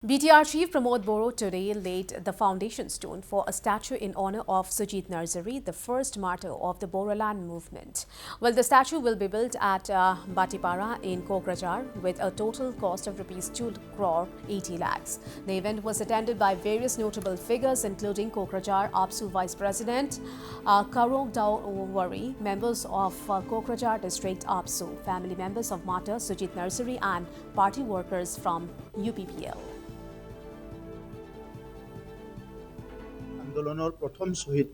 BTR Chief Pramod Boro today laid the foundation stone for a statue in honor of Sujit Narzari, the first martyr of the Bodoland movement. Well, the statue will be built at Batipara in Kokrajhar with a total cost of rupees 2 crore 80 lakhs. The event was attended by various notable figures including Kokrajhar APSU Vice President Karong Dawari, members of Kokrajhar District APSU, family members of martyr Sujit Narzari and party workers from UPPL. আন্দোলনৰ প্ৰথম শ্বহীদ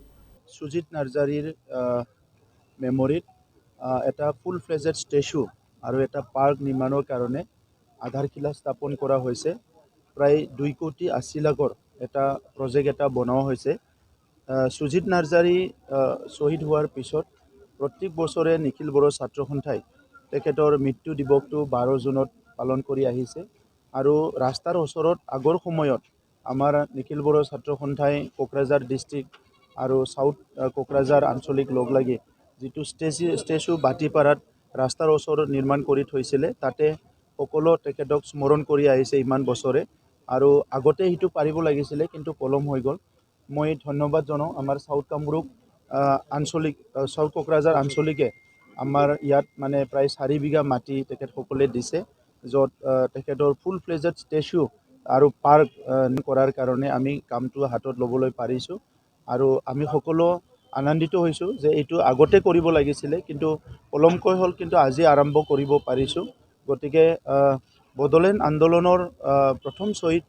সুজিত নাৰ্জাৰীৰ মেমৰিত এটা full fledged statue আৰু এটা park নিৰ্মাণৰ কাৰণে আধাৰশিলা স্থাপন কৰা হৈছে। প্ৰায় 2,80 লাখৰ এটা প্ৰজেক্ট এটা বনোৱা হৈছে। সুজিত নাৰ্জাৰী শ্বহীদ হোৱাৰ পিছত প্ৰত্যেক বছৰে নিখিল বড়ো ছাত্ৰ সন্থাই তেখেতৰ মৃত্যু দিৱসটো 12 জুনত পালন কৰি আহিছে আৰু ৰাস্তাৰ ওচৰত আগৰ সময়ত আমাৰ নিখিল বড়ো ছাত্ৰ সন্থাই কোকৰাঝাৰ ডিষ্ট্ৰিক্ট আৰু সাউথ কোকৰাঝাৰ আঞ্চলিক লগ লাগি যিটো ষ্টেচু বাটিপাৰাত ৰাস্তাৰ ওচৰত নিৰ্মাণ কৰি থৈছিলে, তাতে সকলো তেখেতক স্মৰণ কৰি আহিছে ইমান বছৰে আৰু আগতে সেইটো পাৰিব লাগিছিলে কিন্তু পলম হৈ গ'ল। মই ধন্যবাদ জনাওঁ আমাৰ সাউথ কামৰূপ আঞ্চলিক সাউথ কোকৰাঝাৰ আঞ্চলিকে আমাৰ ইয়াত মানে প্ৰায় 4 বিঘা মাটি তেখেতসকলে দিছে, য'ত তেখেতৰ ফুল ফ্লেজেড ষ্টেচু আৰু পাৰ্ক কৰাৰ কাৰণে আমি কামটো হাতত ল'বলৈ পাৰিছোঁ আৰু আমি সকলো আনন্দিত হৈছোঁ যে এইটো আগতে কৰিব লাগিছিলে কিন্তু পলমকৈ হ'ল, কিন্তু আজি আৰম্ভ কৰিব পাৰিছোঁ। গতিকে বড়োলেণ্ড আন্দোলনৰ প্ৰথম শ্বহীদ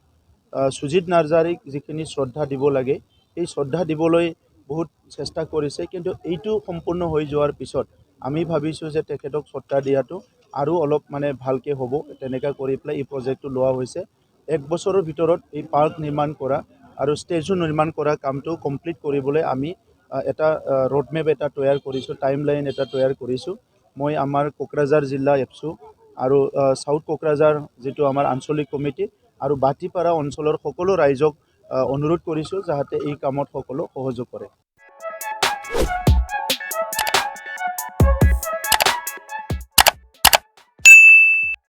সুজিত নাৰ্জাৰীক যিখিনি শ্ৰদ্ধা দিব লাগে এই শ্ৰদ্ধা দিবলৈ বহুত চেষ্টা কৰিছে, কিন্তু এইটো সম্পূৰ্ণ হৈ যোৱাৰ পিছত আমি ভাবিছোঁ যে তেখেতক শ্ৰদ্ধা দিয়াটো আৰু অলপ মানে ভালকৈ হ'ব। তেনেকৈ কৰি পেলাই এই প্ৰজেক্টটো লোৱা হৈছে। 1 বছৰৰ ভিতৰত এই পাৰ্ক নিৰ্মাণ কৰা আৰু ষ্টেজু নিৰ্মাণ কৰা কামটো কমপ্লিট কৰিবলৈ আমি এটা ৰোডমেপ এটা তৈয়াৰ কৰিছোঁ, টাইমলাইন এটা তৈয়াৰ কৰিছোঁ। মই আমাৰ কোকৰাঝাৰ জিলা এপছু আৰু সাউথ কোকৰাঝাৰ যিটো আমাৰ আঞ্চলিক কমিটি আৰু বাটিপাৰা অঞ্চলৰ সকলো ৰাইজক অনুৰোধ কৰিছোঁ যাতে এই কামত সকলো সহযোগ কৰে।